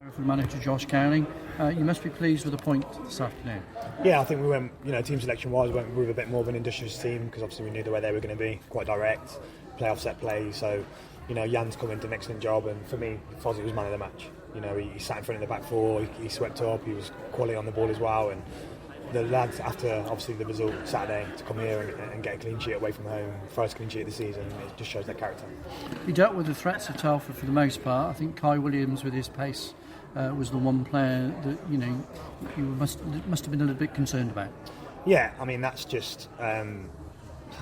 Hereford manager Josh Gowling, you must be pleased with the point this afternoon. Yeah, I think we went, team selection wise, we went with a bit more of an industrious team because obviously we knew the way they were going to be, quite direct, play off set play. So, Jan's come into an excellent job, and for me, Fozzie was man of the match. He sat in front of the back four, he swept up, he was quality on the ball as well. And the lads, after obviously the result Saturday, to come here and get a clean sheet away from home, first clean sheet of the season, it just shows their character. You dealt with the threats of Telford for the most part. I think Kai Williams, with his pace, was the one player that you must have been a little bit concerned about. Yeah, I mean that's just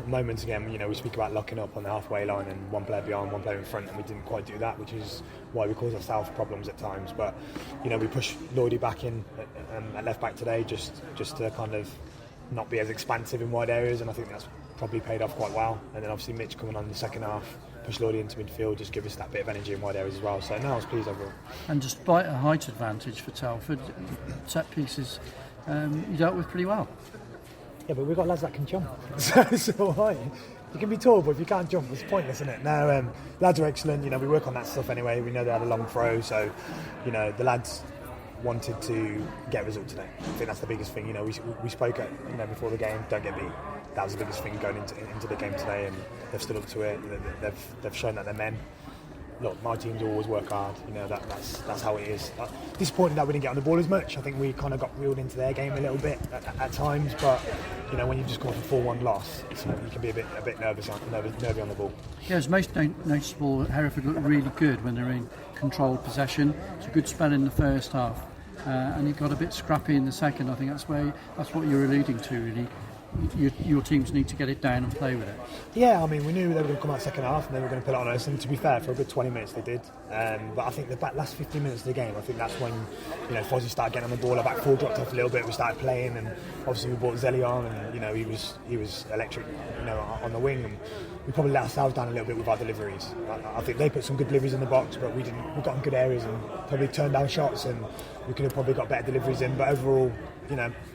moments again. We speak about locking up on the halfway line and one player behind, one player in front, and we didn't quite do that, which is why we cause ourselves problems at times. But we pushed Lloydie back in at left back today, just to kind of not be as expansive in wide areas, and I think that's probably paid off quite well. And then obviously Mitch coming on in the second half, push Lloydie into midfield, just give us that bit of energy in wide areas as well. So no, I was pleased overall. And despite a height advantage for Telford, set pieces you dealt with pretty well. Yeah, but we've got lads that can jump. so right. You can be tall, but if you can't jump, it's pointless, isn't it? No, lads are excellent. We work on that stuff anyway. We know they had a long throw, so the lads wanted to get a result today. I think that's the biggest thing. We spoke before the game. Don't get beat. That was the biggest thing going into the game today, and they've stood up to it. They've shown that they're men. Look, my teams always work hard. That's how it is. Disappointed that we didn't get on the ball as much. I think we kind of got reeled into their game a little bit at times. But when you've just gone for 4-1 loss, you can be a bit nervy on the ball. Yeah, it's most noticeable. Hereford looked really good when they're in controlled possession. It's a good spell in the first half, and it got a bit scrappy in the second. I think that's what you're alluding to, really. Your teams need to get it down and play with it. Yeah, I mean, we knew they were going to come out second half and they were going to put it on us, and to be fair, for a good 20 minutes they did. But I think the last 15 minutes of the game, I think that's when Fozzie started getting on the ball. Our back four dropped off a little bit. We started playing, and obviously we brought Zelly on, and he was electric, on the wing. And we probably let ourselves down a little bit with our deliveries. I think they put some good deliveries in the box, but we didn't. We got in good areas and probably turned down shots, and we could have probably got better deliveries in. But overall,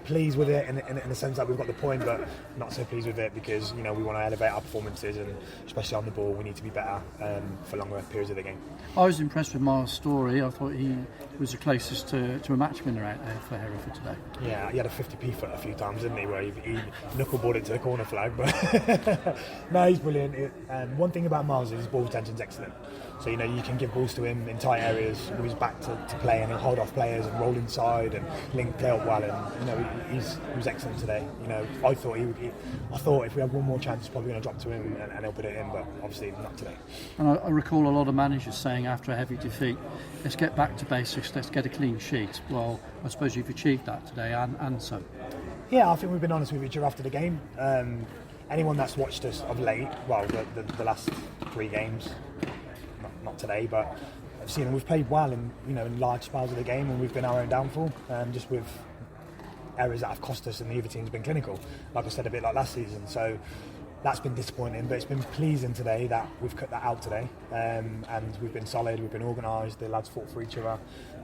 pleased with it in the sense that we've got the point, but not so pleased with it because we want to elevate our performances, and especially on the ball we need to be better for longer periods of the game. I was impressed with Miles' story. I thought he was the closest to a match winner out there for Hereford today. Yeah, he had a 50p foot a few times, didn't he, where he knuckleballed it to the corner flag. But no, he's brilliant. One thing about Miles is his ball retention's excellent. So you can give balls to him in tight areas with his back to play, and he'll hold off players and roll inside and link play up well. And he was excellent today. I thought if we had one more chance, it's probably going to drop to him and he'll put it in, but obviously not today. And I recall a lot of managers saying after a heavy defeat, let's get back to basics, let's get a clean sheet. Well, I suppose you've achieved that today, and so. Yeah, I think we've been honest with each other after the game. Anyone that's watched us of late, well, the last 3 games, not today, but I've seen we've played well in large spells of the game, and we've been our own downfall, just with errors that have cost us, and the other team's been clinical, like I said, a bit like last season. So that's been disappointing, but it's been pleasing today that we've cut that out today, and we've been solid, we've been organised, the lads fought for each other.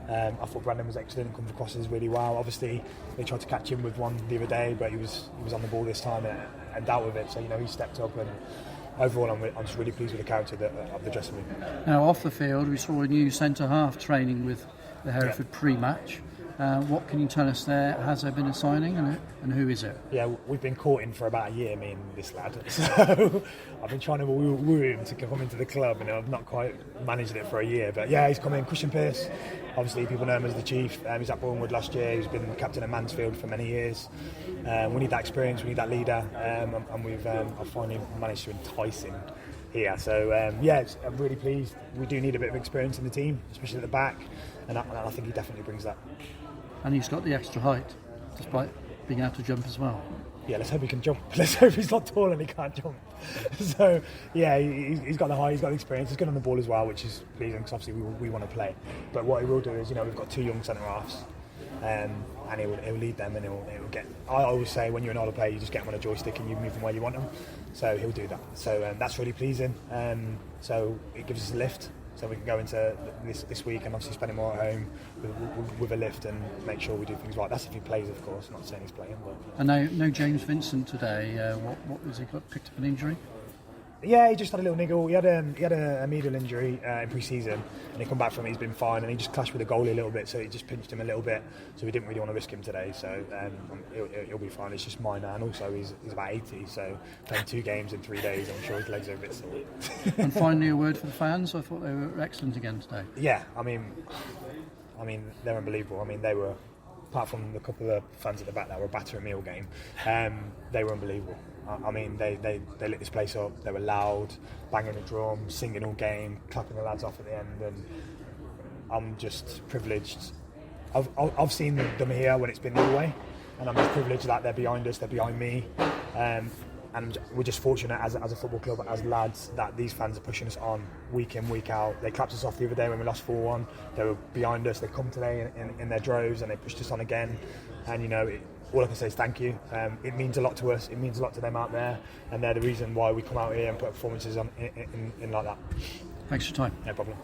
I thought Brandon was excellent, come for crosses really well. Obviously they tried to catch him with one the other day, but he was on the ball this time and dealt with it, so he stepped up, and overall I'm just really pleased with the character of the dressing room. Now off the field we saw a new centre half training with the Hereford pre-match. What can you tell us there? Has there been a signing, and who is it? Yeah, we've been courting for about a year, me and this lad. So I've been trying to woo him to come into the club, and I've not quite managed it for a year. But yeah, he's come in. Christian Pearce, obviously people know him as the Chief. He's at Bournemouth last year. He's been captain at Mansfield for many years. We need that experience, we need that leader, and we've I've finally managed to entice him here. So I'm really pleased. We do need a bit of experience in the team, especially at the back, and I think he definitely brings that. And he's got the extra height, despite being able to jump as well. Yeah, let's hope he can jump. Let's hope he's not tall and he can't jump. So, yeah, he's got the height, he's got the experience, he's good on the ball as well, which is pleasing because obviously we want to play. But what he will do is, we've got 2 young centre-halves, and he'll lead them, and he'll get... I always say when you're an older player, you just get them on a joystick and you move them where you want them. So he'll do that. So that's really pleasing. So it gives us a lift. So we can go into this week and obviously spend it more at home with a lift and make sure we do things right. That's if he plays, of course. Not saying he's playing, but. And no James Vincent today. What was he got? Picked up an injury? Yeah, he just had a little niggle. He had a medial injury in pre-season, and he come back from it. He's been fine, and he just clashed with the goalie a little bit, so he just pinched him a little bit. So we didn't really want to risk him today. So he'll be fine. It's just minor, and also he's about 80, so playing 2 games in 3 days, I'm sure his legs are a bit sore. And finally, a word for the fans. I thought they were excellent again today. Yeah, I mean they're unbelievable. I mean they were, apart from the couple of fans at the back that were battering me all game, they were unbelievable. I mean, they lit this place up. They were loud, banging the drum, singing all game, clapping the lads off at the end, and I'm just privileged. I've seen them here when it's been the other way, and I'm just privileged that they're behind us, they're behind me, and we're just fortunate as a football club, as lads, that these fans are pushing us on week in, week out. They clapped us off the other day when we lost 4-1. They were behind us. They come today in their droves, and they pushed us on again. And all I can say is thank you. It means a lot to us. It means a lot to them out there, and they're the reason why we come out here and put performances on in like that. Thanks for your time. No problem.